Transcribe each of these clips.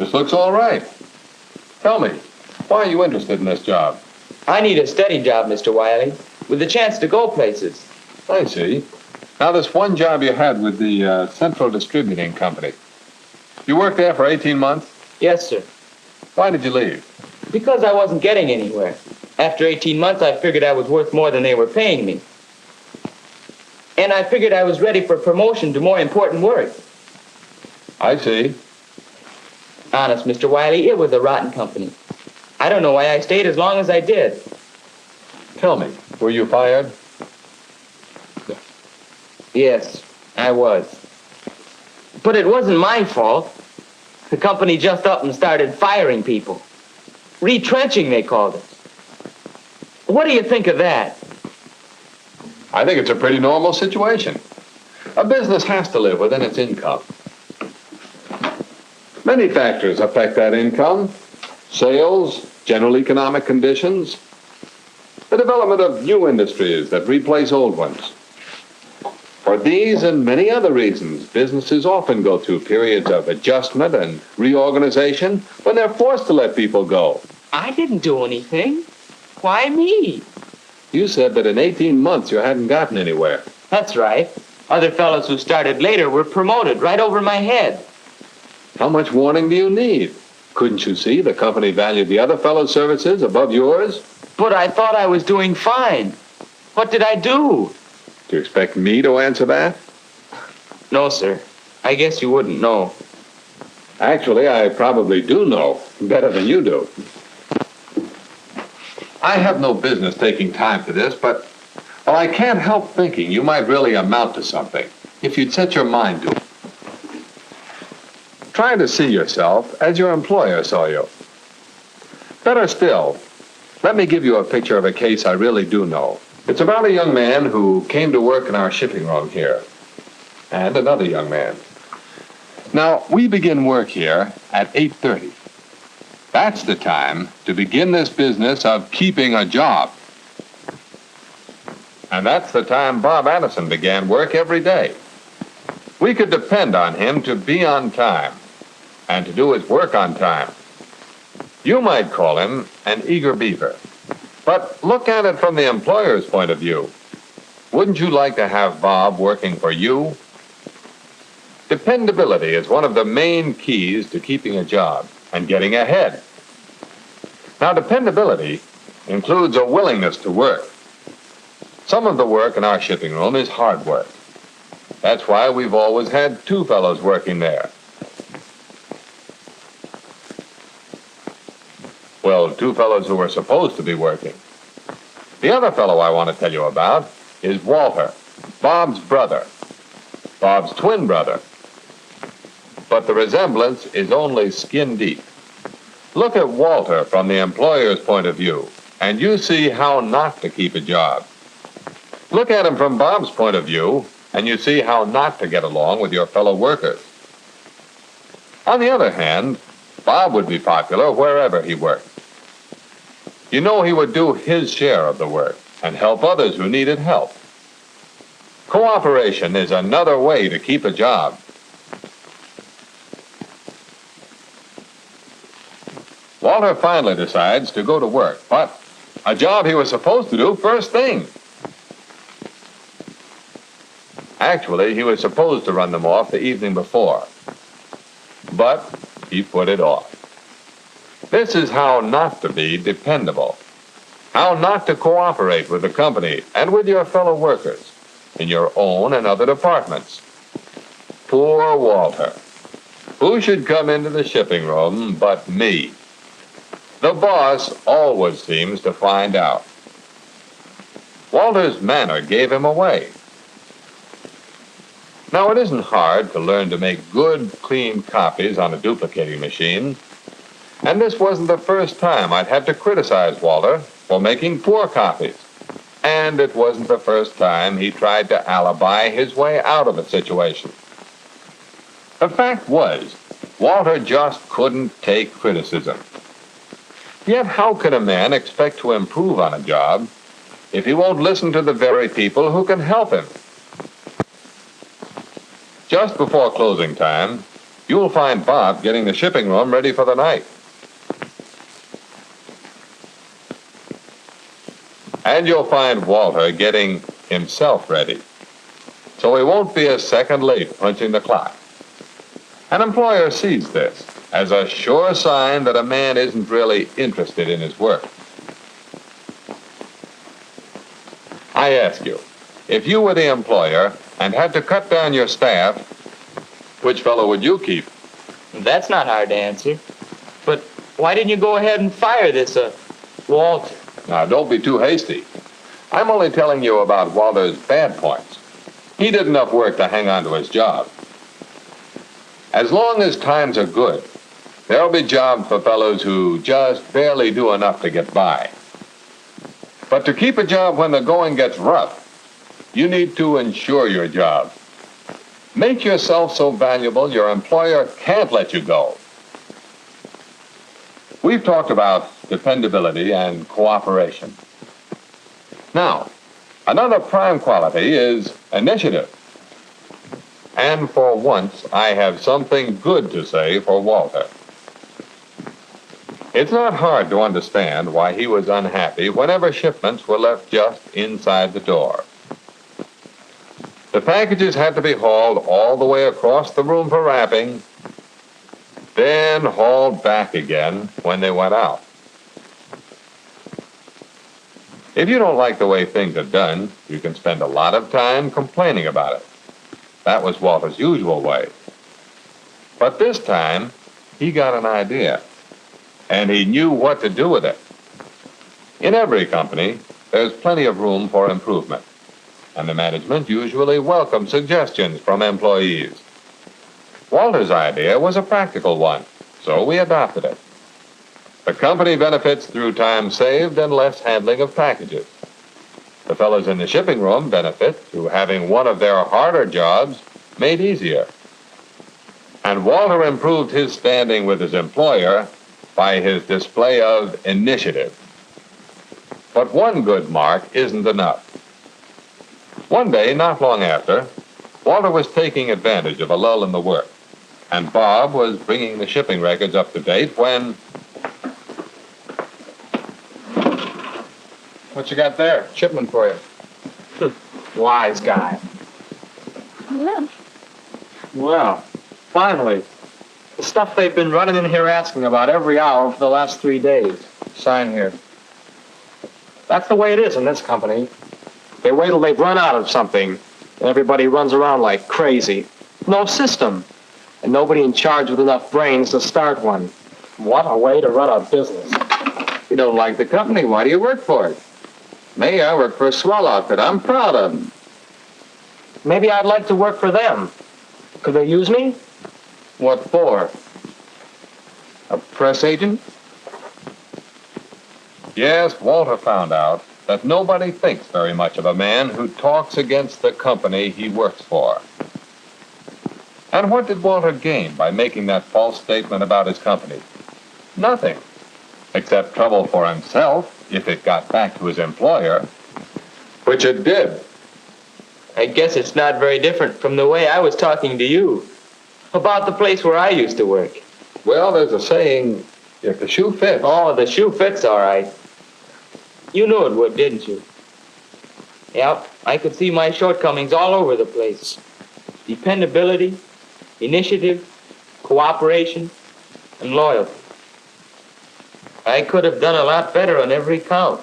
This looks all right. Tell me, why are you interested in this job? I need a steady job, Mr. Wiley, with a chance to go places. I see. Now, this one job you had with the Central Distributing Company, you worked there for 18 months? Yes, sir. Why did you leave? Because I wasn't getting anywhere. After 18 months, I figured I was worth more than they were paying me. And I figured I was ready for promotion to more important work. I see. Honest, Mr. Wiley, it was a rotten company. I don't know why I stayed as long as I did. Tell me, were you fired? Yes, I was. But it wasn't my fault. The company just up and started firing people. Retrenching, they called it. What do you think of that? I think it's a pretty normal situation. A business has to live within its income. Many factors affect that income. Sales, general economic conditions, the development of new industries that replace old ones. For these and many other reasons, businesses often go through periods of adjustment and reorganization when they're forced to let people go. I didn't do anything. Why me? You said that in 18 months you hadn't gotten anywhere. That's right. Other fellows who started later were promoted right over my head. How much warning do you need? Couldn't you see the company valued the other fellow's services above yours? But I thought I was doing fine. What did I do? Do you expect me to answer that? No, sir. I guess you wouldn't know. Actually, I probably do know better than you do. I have no business taking time for this, but well, I can't help thinking you might really amount to something if you'd set your mind to it. Try to see yourself as your employer saw you. Better still, let me give you a picture of a case I really do know. It's about a young man who came to work in our shipping room here, and another young man. Now, we begin work here at 8:30. That's the time to begin this business of keeping a job. And that's the time Bob Addison began work every day. We could depend on him to be on time and to do his work on time. You might call him an eager beaver. But look at it from the employer's point of view. Wouldn't you like to have Bob working for you? Dependability is one of the main keys to keeping a job and getting ahead. Now, dependability includes a willingness to work. Some of the work in our shipping room is hard work. That's why we've always had two fellows working there. Well, two fellows who were supposed to be working. The other fellow I want to tell you about is Walter, Bob's brother, Bob's twin brother. But the resemblance is only skin deep. Look at Walter from the employer's point of view, and you see how not to keep a job. Look at him from Bob's point of view, and you see how not to get along with your fellow workers. On the other hand, Bob would be popular wherever he worked. You know he would do his share of the work and help others who needed help. Cooperation is another way to keep a job. Walter finally decides to go to work, but a job he was supposed to do first thing. Actually, he was supposed to run them off the evening before, but he put it off. This is how not to be dependable, how not to cooperate with the company and with your fellow workers in your own and other departments. Poor Walter. Who should come into the shipping room but me? The boss always seems to find out. Walter's manner gave him away. Now, it isn't hard to learn to make good, clean copies on a duplicating machine, and this wasn't the first time I'd had to criticize Walter for making poor copies. And it wasn't the first time he tried to alibi his way out of a situation. The fact was, Walter just couldn't take criticism. Yet how can a man expect to improve on a job if he won't listen to the very people who can help him? Just before closing time, you'll find Bob getting the shipping room ready for the night. And you'll find Walter getting himself ready, so he won't be a second late punching the clock. An employer sees this as a sure sign that a man isn't really interested in his work. I ask you, if you were the employer and had to cut down your staff, which fellow would you keep? That's not hard to answer. But why didn't you go ahead and fire this, Walter? Now, don't be too hasty. I'm only telling you about Walter's bad points. He did enough work to hang on to his job. As long as times are good, there'll be jobs for fellows who just barely do enough to get by. But to keep a job when the going gets rough, you need to insure your job. Make yourself so valuable your employer can't let you go. We've talked about dependability and cooperation. Now, another prime quality is initiative. And for once, I have something good to say for Walter. It's not hard to understand why he was unhappy whenever shipments were left just inside the door. The packages had to be hauled all the way across the room for wrapping, then hauled back again when they went out. If you don't like the way things are done, you can spend a lot of time complaining about it. That was Walter's usual way. But this time, he got an idea, and he knew what to do with it. In every company, there's plenty of room for improvement, and the management usually welcomes suggestions from employees. Walter's idea was a practical one, so we adopted it. The company benefits through time saved and less handling of packages. The fellows in the shipping room benefit through having one of their harder jobs made easier. And Walter improved his standing with his employer by his display of initiative. But one good mark isn't enough. One day, not long after, Walter was taking advantage of a lull in the work, and Bob was bringing the shipping records up to date when... What you got there? Shipment for you. Wise guy. Well, finally. The stuff they've been running in here asking about every hour for the last 3 days. Sign here. That's the way it is in this company. They wait till they've run out of something, and everybody runs around like crazy. No system, and nobody in charge with enough brains to start one. What a way to run a business. You don't like the company, why do you work for it? Me, I work for a swell outfit. I'm proud of them. Maybe I'd like to work for them. Could they use me? What for? A press agent? Yes, Walter found out that nobody thinks very much of a man who talks against the company he works for. And what did Walter gain by making that false statement about his company? Nothing, except trouble for himself if it got back to his employer, which it did. I guess it's not very different from the way I was talking to you about the place where I used to work. Well, there's a saying, if the shoe fits. Oh, the shoe fits all right. You knew it would, didn't you? Yep, I could see my shortcomings all over the place. Dependability, initiative, cooperation, and loyalty. I could have done a lot better on every count.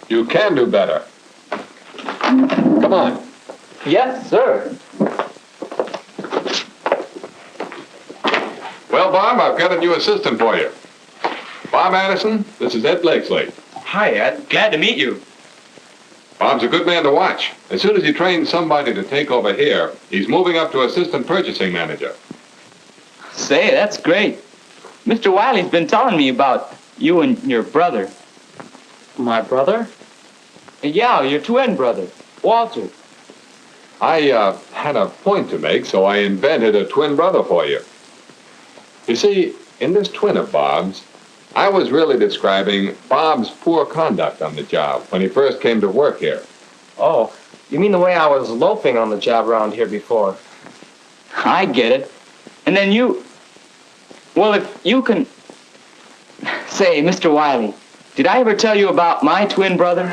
You can do better. Come on. Yes, sir. Well, Bob, I've got a new assistant for you. Bob Addison, this is Ed Blakesley. Hi, Ed. Glad to meet you. Bob's a good man to watch. As soon as he trains somebody to take over here, he's moving up to assistant purchasing manager. Say, that's great. Mr. Wiley's been telling me about you and your brother. My brother? Yeah, your twin brother, Walter. I had a point to make, so I invented a twin brother for you. You see, in this twin of Bob's, I was really describing Bob's poor conduct on the job when he first came to work here. Oh, you mean the way I was loafing on the job around here before? I get it. And then you... Well, if you can... Say, Mr. Wiley, did I ever tell you about my twin brother?